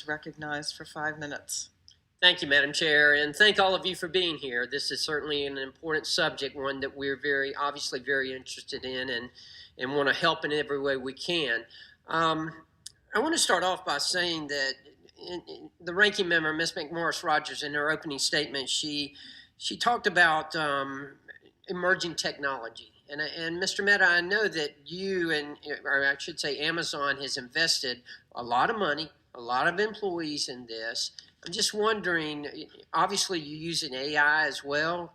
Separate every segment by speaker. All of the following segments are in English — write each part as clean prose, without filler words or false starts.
Speaker 1: recognized for 5 minutes.
Speaker 2: Thank you, Madam Chair, and thank all of you for being here. This is certainly an important subject, one that we're obviously very interested in and want to help in every way we can. I want to start off by saying that the ranking member, Ms. McMorris Rogers, in her opening statement, she talked about emerging technology. And Mr. Mehta, I know that you or I should say Amazon has invested a lot of money, a lot of employees in this. I'm just wondering, obviously you're using AI as well.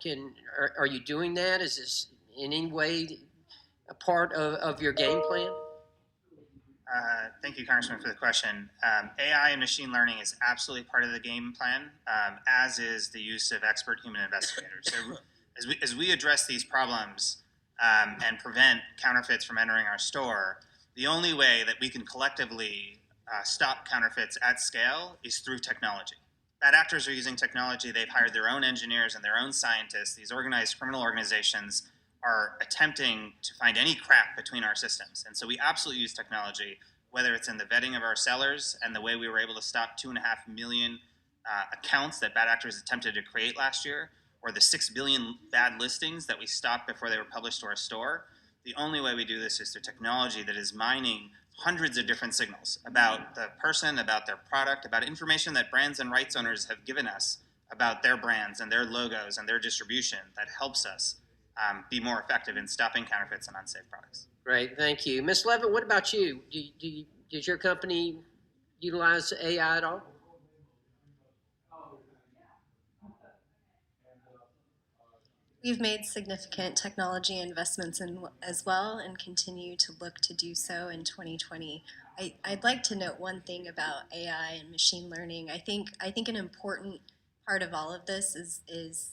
Speaker 2: Are you doing that? Is this in any way a part of your game plan?
Speaker 3: Thank you, Congressman, for the question. AI and machine learning is absolutely part of the game plan, as is the use of expert human investigators. So as we address these problems and prevent counterfeits from entering our store, the only way that we can collectively stop counterfeits at scale is through technology. Bad actors are using technology. They've hired their own engineers and their own scientists. These organized criminal organizations are attempting to find any crack between our systems. And so we absolutely use technology, whether it's in the vetting of our sellers and the way we were able to stop 2.5 million accounts that bad actors attempted to create last year, or the 6 billion bad listings that we stopped before they were published to our store. The only way we do this is through technology that is mining hundreds of different signals about the person, about their product, about information that brands and rights owners have given us about their brands and their logos and their distribution that helps us be more effective in stopping counterfeits and unsafe products.
Speaker 2: Great, thank you. Ms. Levitt, what about you? Does your company utilize AI at all?
Speaker 4: We've made significant technology investments as well and continue to look to do so in 2020. I'd like to note one thing about AI and machine learning. I think an important part of all of this is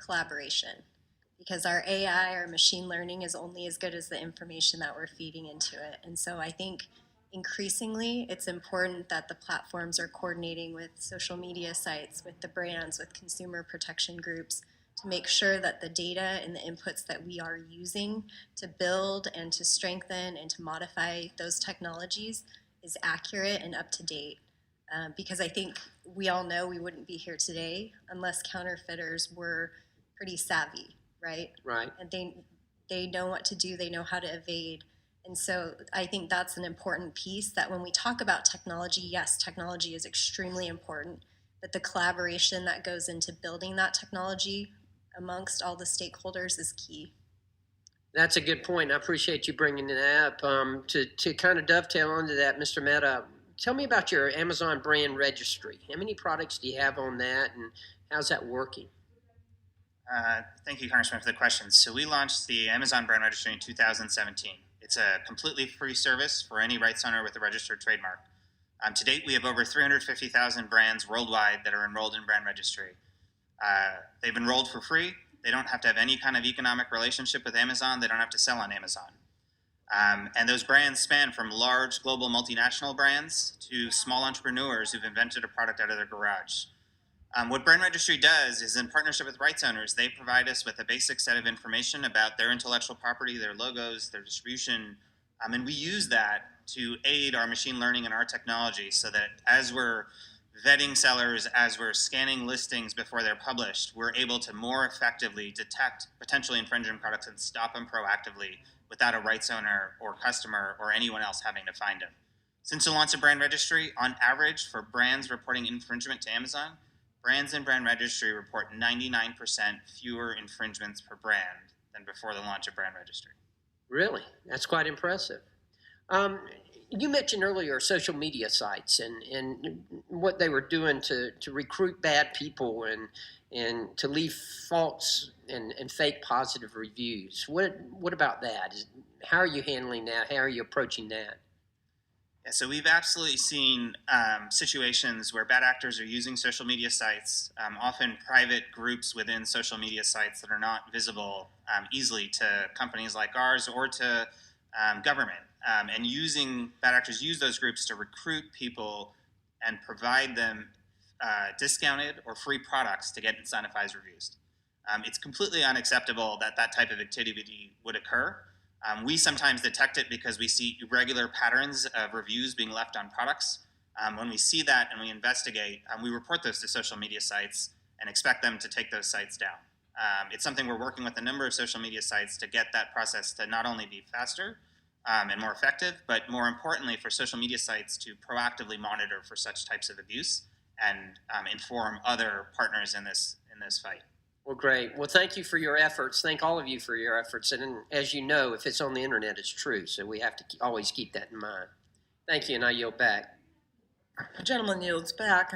Speaker 4: collaboration, because our AI, our machine learning, is only as good as the information that we're feeding into it. And so I think increasingly it's important that the platforms are coordinating with social media sites, with the brands, with consumer protection groups, to make sure that the data and the inputs that we are using to build and to strengthen and to modify those technologies is accurate and up to date. Because I think we all know we wouldn't be here today unless counterfeiters were pretty savvy, right?
Speaker 2: Right.
Speaker 4: And they know what to do, they know how to evade. And so I think that's an important piece, that when we talk about technology, yes, technology is extremely important, but the collaboration that goes into building that technology amongst all the stakeholders is key.
Speaker 2: That's a good point. I appreciate you bringing that up. To kind of dovetail onto that, Mr. Mehta, tell me about your Amazon brand registry. How many products do you have on that, and how's that working?
Speaker 3: Thank you, Congressman, for the question. So we launched the Amazon brand registry in 2017. It's a completely free service for any rights owner with a registered trademark. To date, we have over 350,000 brands worldwide that are enrolled in brand registry. They've enrolled for free. They don't have to have any kind of economic relationship with Amazon. They don't have to sell on Amazon. And those brands span from large global multinational brands to small entrepreneurs who've invented a product out of their garage. What Brand Registry does is, in partnership with rights owners, they provide us with a basic set of information about their intellectual property, their logos, their distribution, and we use that to aid our machine learning and our technology, so that as we're vetting sellers, as we're scanning listings before they're published, we're able to more effectively detect potentially infringing products and stop them proactively without a rights owner or customer or anyone else having to find them. Since the launch of Brand Registry, on average, for brands reporting infringement to Amazon, brands in Brand Registry report 99% fewer infringements per brand than before the launch of Brand Registry.
Speaker 2: Really? That's quite impressive. You mentioned earlier social media sites and what they were doing to recruit bad people and to leave false and fake positive reviews. What about that? How are you handling that? How are you approaching that?
Speaker 3: Yeah, so we've absolutely seen situations where bad actors are using social media sites, often private groups within social media sites that are not visible easily to companies like ours or to government. And bad actors use those groups to recruit people and provide them discounted or free products to get incentivized reviews. It's completely unacceptable that that type of activity would occur. We sometimes detect it because we see irregular patterns of reviews being left on products. When we see that and we investigate, we report those to social media sites and expect them to take those sites down. It's something we're working with a number of social media sites to get that process to not only be faster and more effective, but more importantly for social media sites to proactively monitor for such types of abuse and inform other partners in this fight.
Speaker 2: Well, great. Well, thank you for your efforts. Thank all of you for your efforts. And as you know, if it's on the internet, it's true. So we have to always keep that in mind. Thank you, and I yield back.
Speaker 1: The gentleman yields back.